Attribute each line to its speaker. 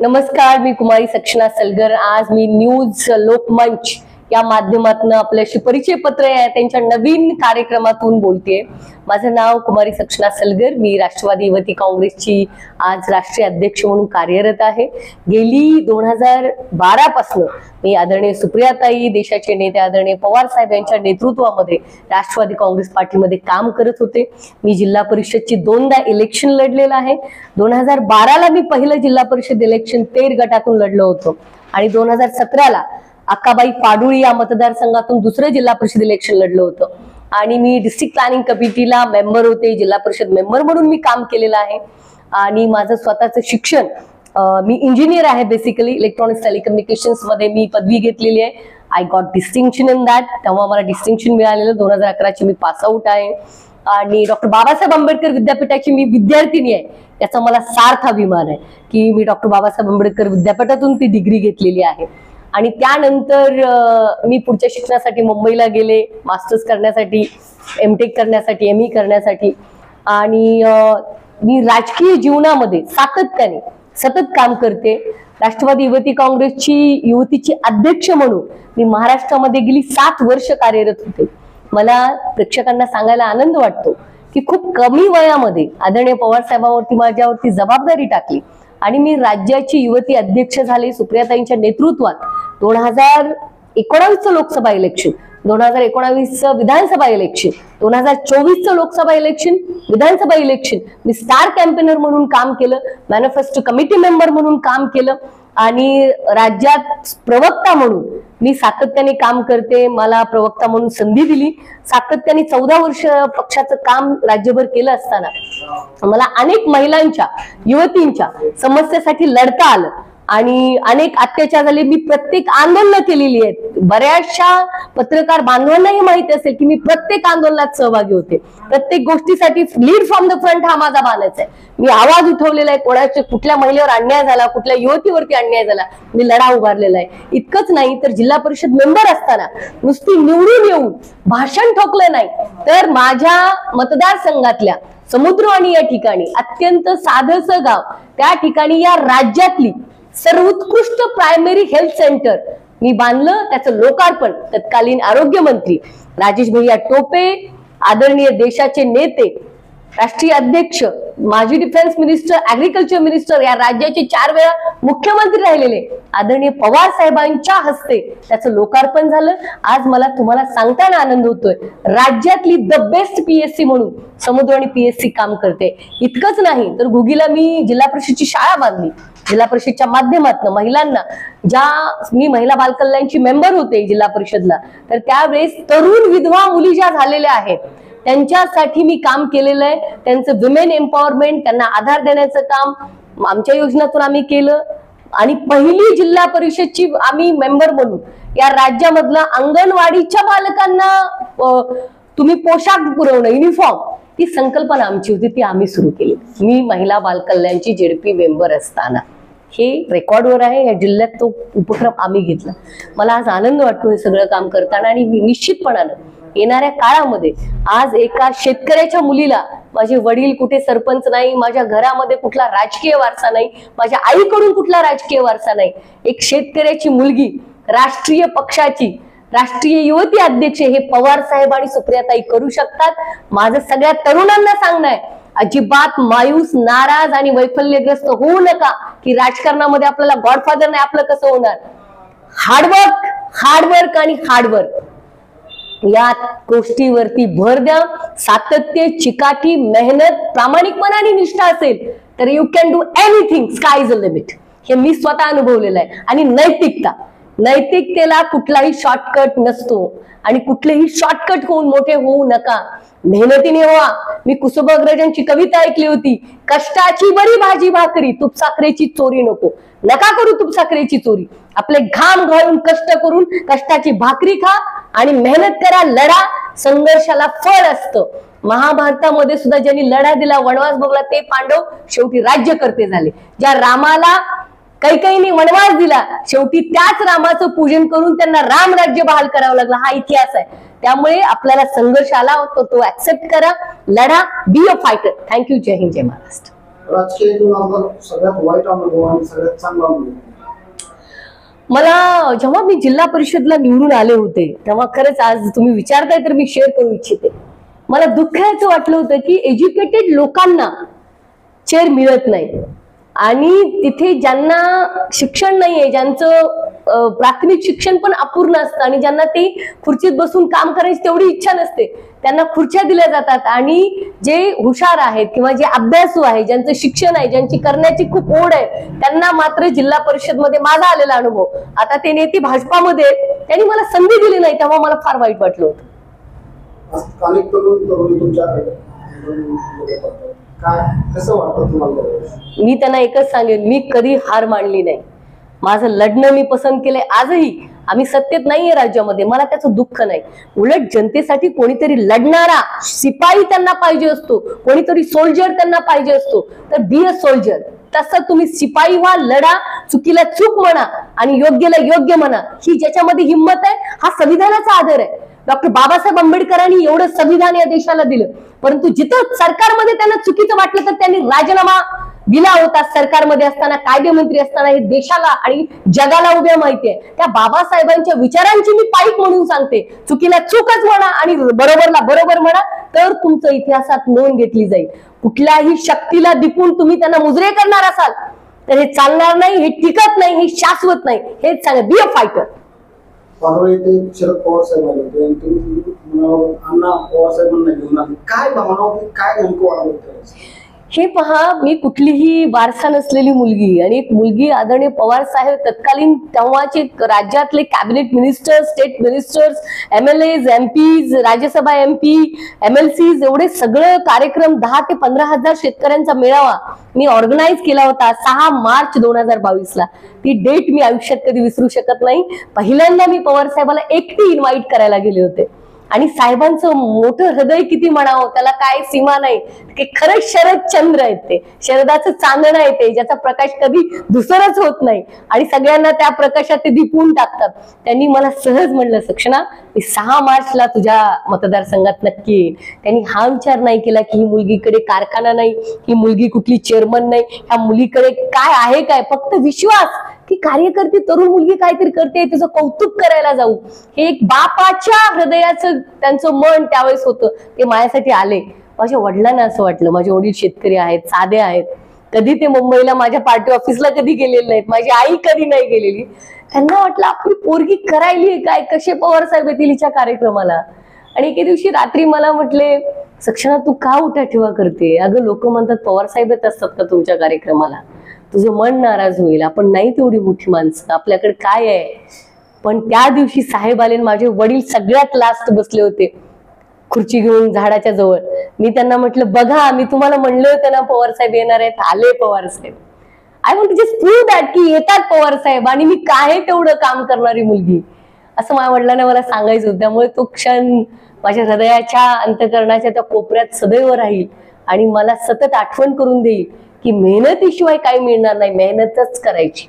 Speaker 1: नमस्कार, मी कुमारी सक्षना सलगर। आज मी न्यूज लोकमंच या माध्यमातून आपल्याशी परिचय पत्र आहे त्यांच्या नवीन कार्यक्रमातून बोलतेय। माझं नाव कुमारी सक्षना सलगर। मी राष्ट्रवादी युवती काँग्रेसची आज राष्ट्रीय अध्यक्ष म्हणून कार्यरत आहे। गेली 2012 पासून मी आदरणीय सुप्रियाताई, देशाचे नेते आदरणीय पवार साहेब यांच्या नेतृत्वामध्ये राष्ट्रवादी काँग्रेस पार्टीमध्ये काम करत होते। मी जिल्हा परिषदची 2दा इलेक्शन लढलेलं आहे। 2012 ला मी पहिलं जिल्हा परिषद इलेक्शन 13 गटातून लढलो होतो आणि 2017 ला अक्काबाई पाडुळी या मतदारसंघातून दुसरं जिल्हा परिषद इलेक्शन लढलं होतं आणि मी डिस्ट्रिक्ट प्लॅनिंग कमिटीला मेंबर होते, जिल्हा परिषद मेंबर म्हणून मी काम केलेलं आहे। आणि माझं स्वतःचं शिक्षण, मी इंजिनियर आहे, बेसिकली इलेक्ट्रॉनिक्स टेलिकम्युनिकेशन्स मध्ये मी पदवी घेतलेली आहे। I got distinction in that, तेव्हा मला डिस्टिंक्शन मिळालेलं। 2011 ची मी पास आउट आहे आणि डॉक्टर बाबासाहेब आंबेडकर विद्यापीठाची मी विद्यार्थिनी आहे। याचा मला सार्थ अभिमान आहे की मी डॉक्टर बाबासाहेब आंबेडकर विद्यापीठातून ती डिग्री घेतलेली आहे। आणि त्यानंतर मी पुढच्या शिक्षणासाठी मुंबईला गेले, मास्टर्स करण्यासाठी, एमटेक करण्यासाठी, एमई करण्यासाठी। आणि मी राजकीय जीवनामध्ये सातत्याने सतत काम करते। राष्ट्रवादी युवती काँग्रेसची युवतीची अध्यक्ष म्हणून मी महाराष्ट्रामध्ये गेली 7 वर्ष कार्यरत होते। मला प्रेक्षकांना सांगायला आनंद वाटतो की खूप कमी वयामध्ये आदरणीय पवार साहेबांवरती माझ्यावरती जबाबदारी टाकली आणि मी राज्याची युवती अध्यक्ष झाले सुप्रियाताईंच्या नेतृत्वात। 2019 लोकसभा इलेक्शन, 2019 विधानसभा इलेक्शन, 2024 लोकसभा इलेक्शन, विधानसभा इलेक्शन मी स्टार कॅम्पेनर म्हणून काम केलं, मॅनिफेस्टो कमिटी मेंबर म्हणून काम केलं आणि राज्यात प्रवक्ता म्हणून मी सातत्याने काम करते। मला प्रवक्ता म्हणून संधी दिली। सातत्याने 14 वर्ष पक्षाचं काम राज्यभर केलं असताना मला अनेक महिलांच्या, युवतींच्या समस्येसाठी लढता आलं आणि अनेक अत्याचार झाले। मी प्रत्येक आंदोलन केलेली आहेत। बऱ्याचशा पत्रकार बांधवांनाही माहिती असेल की मी प्रत्येक आंदोलनात सहभागी होते। प्रत्येक गोष्टीसाठी लीड फ्रॉम द फ्रंट हा माझा मानस आहे। मी आवाज उठवलेला आहे, कोणाच्या कुठल्या महिलेवर अन्याय झाला, कुठल्या युवतीवरती अन्याय झाला, मी लढा उभारलेला आहे। इतकंच नाही तर जिल्हा परिषद मेंबर असताना नुसती निवडून येऊन भाषण ठोकलं नाही, तर माझ्या मतदारसंघातल्या समुद्रवाणी या ठिकाणी अत्यंत साधंसं गाव, त्या ठिकाणी या राज्यातली सर्वोत्कृष्ट प्रायमरी हेल्थ सेंटर मी बांधलं। त्याचं लोकार्पण तत्कालीन आरोग्य मंत्री राजेश भैया टोपे, आदरणीय देशाचे नेते, राष्ट्रीय अध्यक्ष, माजी डिफेन्स मिनिस्टर, ऍग्रीकल्चर मिनिस्टर, या राज्याचे 4 वेळा मुख्यमंत्री राहिलेले आदरणीय पवार साहेबांच्या हस्ते त्याचं लोकार्पण झालं। आज मला तुम्हाला सांगताना आनंद होतोय, राज्यातली द बेस्ट पीएससी म्हणून समुद्रवाणी पीएससी काम करते। इतकंच नाही तर घुगीला मी जिल्हा परिषदची शाळा बांधली। जिल्हा परिषदच्या माध्यमातून महिलांना, ज्या मी महिला बाल कल्याणची मेंबर होते जिल्हा परिषदला, तर त्यावेळेस तरुण विधवा मुली ज्या झालेल्या आहेत त्यांच्यासाठी मी काम केलेलं आहे। त्यांचं विमेन एम्पॉवरमेंट, त्यांना आधार देण्याचं काम आमच्या योजनातून आम्ही केलं। आणि पहिली जिल्हा परिषदची आम्ही मेंबर म्हणून या राज्यामधला अंगणवाडीच्या बालकांना तुम्ही पोशाख पुरवणं, युनिफॉर्म, ती संकल्पना आमची होती, ती आम्ही सुरू केली। मी महिला बाल कल्याणची जेडपी मेंबर असताना हे रेकॉर्डवर आहे। या जिल्ह्यात तो उपक्रम आम्ही घेतला। मला आज आनंद वाटतो हे सगळं काम करताना आणि मी निश्चितपणानं येणाऱ्या काळामध्ये आज एका शेतकऱ्याच्या मुलीला, माझे वडील कुठे सरपंच नाही, माझ्या घरामध्ये कुठला राजकीय वारसा नाही, माझ्या आईकडून कुठला राजकीय वारसा नाही, एक शेतकऱ्याची मुलगी राष्ट्रीय पक्षाची राष्ट्रीय युवती अध्यक्ष हे पवार साहेब आणि सुप्रियाताई करू शकतात। माझं सगळ्या तरुणांना सांगणं आहे, अजिबात मायूस, नाराज आणि वैफल्यग्रस्त होऊ नका की राजकारणामध्ये आपल्याला गॉडफादर नाही, आपलं कसं होणार। हार्डवर्क, हार्डवर्क आणि हार्डवर्क या गोष्टीवरती भर द्या। सातत्य, चिकाटी, मेहनत, प्रामाणिकपणा आणि निष्ठा असेल तर you can do anything, sky is a limit. हे मी स्वतः अनुभवलेलं आहे। आणि नैतिकता, नैतिकतेला कुठलाही शॉर्टकट नसतो आणि कुठलेही शॉर्टकट होऊन मोठे होऊ नका, मेहनतीने व्हा। मी कुसुमाग्रजांची कविता ऐकली होती, कष्टाची बरी भाजी भाकरी, तूप साखरेची चोरी नको। नका करू तूप साखरेची चोरी, आपले घाम घालून कष्ट करून कष्टाची भाकरी खा आणि मेहनत करा, लढा, संघर्षाला फळ असतं। महाभारतामध्ये सुद्धा ज्यांनी लढा दिला, वनवास भोगला, ते पांडव शेवटी राज्यकर्ते झाले। ज्या रामाला कैकेयीने वनवास दिला, शेवटी त्याच रामाचं पूजन करून त्यांना राम राज्य बहाल करावं लागलं। हा इतिहास आहे। त्यामुळे आपल्याला संघर्ष आला होता, तो ऍक्सेप्ट करा, लढा, बी अ फायटर। थँक्यू। जय हिंद, जय महाराष्ट्र।
Speaker 2: राजकीय सगळ्यात वाईट अनुभव आणि सगळ्यात चांगला अनुभव?
Speaker 1: मला जेव्हा मी जिल्हा परिषदला निवडून आले होते तेव्हा खरंच आज तुम्ही विचारताय तर मी शेअर करू इच्छिते. मला दुःखाचं वाटलं होतं की एज्युकेटेड लोकांना चेअर मिळत नाही आणि तिथे ज्यांना शिक्षण नाहीये, ज्यांचं प्राथमिक शिक्षण पण अपूर्ण असतं आणि ज्यांना ते खुर्चीत बसून काम करायची तेवढी इच्छा नसते, त्यांना खुर्च्या दिल्या जातात. आणि जे हुशार आहेत किंवा जे अभ्यासू आहे, ज्यांचं शिक्षण आहे, ज्यांची करण्याची खूप ओढ आहे, त्यांना मात्र जिल्हा परिषद मध्ये माझा आलेला अनुभव, आता ते नेते भाजपामध्ये, त्यांनी मला संधी दिली नाही तेव्हा मला फार वाईट वाटलं होतं.
Speaker 2: स्थानिक तरुणी तुमच्याकडे काय कसं वाटतं तुम्हाला?
Speaker 1: मी त्यांना एकच सांगेन, मी कधी हार मानली नाही. माझं लढणं मी पसंत केलंय. आजही आम्ही सत्तेत नाहीये राज्यामध्ये, मला त्याचं दुःख नाही. उलट जनतेसाठी कोणीतरी लढणारा शिपाई त्यांना पाहिजे असतो, कोणीतरी सोल्जर त्यांना पाहिजे असतो. तर बी अ सोल्जर. तसं तुम्ही शिपाई व्हा, लढा, चुकीला चूक म्हणा आणि योग्यला योग्य म्हणा. ही ज्याच्यामध्ये हिंमत आहे, हा संविधानाचा आदर आहे. डॉक्टर बाबासाहेब आंबेडकरांनी एवढं संविधान या देशाला दिलं, परंतु जिथं सरकारमध्ये त्यांना चुकीचं वाटलं तर त्यांनी राजीनामा दिला होता. सरकारमध्ये असताना, कायदेमंत्री असताना. हे देशाला आणि जगाला उभ्या माहितीये. त्या बाबासाहेबांच्या विचारांची मी पाईक म्हणून सांगते, चुकीला चूकच म्हणा आणि बरोबरला बरोबर म्हणा, तर तुमचं इतिहासात नोंद घेतली जाईल. कुठल्याही शक्तीला दिपून तुम्ही त्यांना मुजरे करणार असाल तर हे चालणार नाही, हे टिकत नाही, हे शाश्वत नाही. हेच सांगा, be a fighter.
Speaker 2: Sharad Pawar साहेब आले होते आणि तुम्ही अण्णा पवार साहेबांना घेऊन आले, काय भावना होती, काय नेमकं वाटलं होतं?
Speaker 1: हे पहा, मी कुठलीही वारसा नसलेली मुलगी आणि एक मुलगी आदरणीय पवार साहेब तत्कालीन तेव्हाचे राज्यातले cabinet ministers, state ministers, MLAs, MPs, Rajya Sabha MP, MLCs, एवढे सगळं कार्यक्रम 10 ते 15,000 शेतकऱ्यांचा मेळावा मी ऑर्गनाईज केला होता 6 मार्च 2022ला. ती डेट मी आयुष्यात कधी विसरू शकत नाही. पहिल्यांदा मी पवार साहेबाला एकटी इन्व्हाइट करायला गेले होते आणि साहेबांचं मोठं हृदय किती म्हणावं, त्याला काय सीमा नाही. की खरंच शरद चंद्र आहेत ते, शरदाचं चांदणं आहे ते, ज्याचा प्रकाश कधी धुसरच होत नाही आणि सगळ्यांना त्या प्रकाशात ते दिपवून टाकतात. त्यांनी मला सहज म्हणलं, सक्षणा मी 6 मार्चला तुझ्या मतदारसंघात नक्की येईल. त्यांनी हा विचार नाही केला की ही मुलगीकडे कारखाना नाही, ही मुलगी कुठली चेअरमन नाही, ह्या मुलीकडे काय आहे काय, फक्त विश्वास की कार्यकर्ती तरुण मुलगी काहीतरी करते, तिचं कौतुक करायला जाऊ. हे एक बापाच्या हृदयाचं त्यांचं मन त्यावेळेस होतं. ते माझ्यासाठी आले. माझ्या वडिलांना असं वाटलं, माझे वडील शेतकरी आहेत, साधे आहेत, कधी ते मुंबईला माझ्या पार्टी ऑफिसला कधी गेलेले नाहीत, माझी आई कधी नाही गेलेली. त्यांना वाटलं आपली पोरगी करायली काय, कसे पवार साहेब येतील हिच्या कार्यक्रमाला. आणि एके दिवशी रात्री मला म्हटले, सक्षणा तू का उठा ठेवा करते? अगं लोक म्हणतात पवार साहेब येत असतात का तुमच्या कार्यक्रमाला, तुझं मन नाराज होईल, आपण नाही तेवढी मोठी माणसं, आपल्याकडे काय आहे. पण त्या दिवशी साहेब आले, माझे वडील सगळ्यात लास्ट बसले होते खुर्ची घेऊन झाडाच्या जवळ. मी त्यांना म्हटलं, बघा मी तुम्हाला म्हणलं होतं ना पवार साहेब येणार आहेत, आले पवार साहेब. I want to just prove that की येतात पवार साहेब आणि मी काय तेवढं काम करणारी मुलगी, असं माझ्या वडिलांना मला सांगायचं होतं. त्यामुळे तो क्षण माझ्या हृदयाच्या अंतःकरणाच्या त्या कोपऱ्यात सदैव राहील आणि मला सतत आठवण करून देईल की मेहनतीशिवाय काही मिळणार नाही, मेहनतच करायची.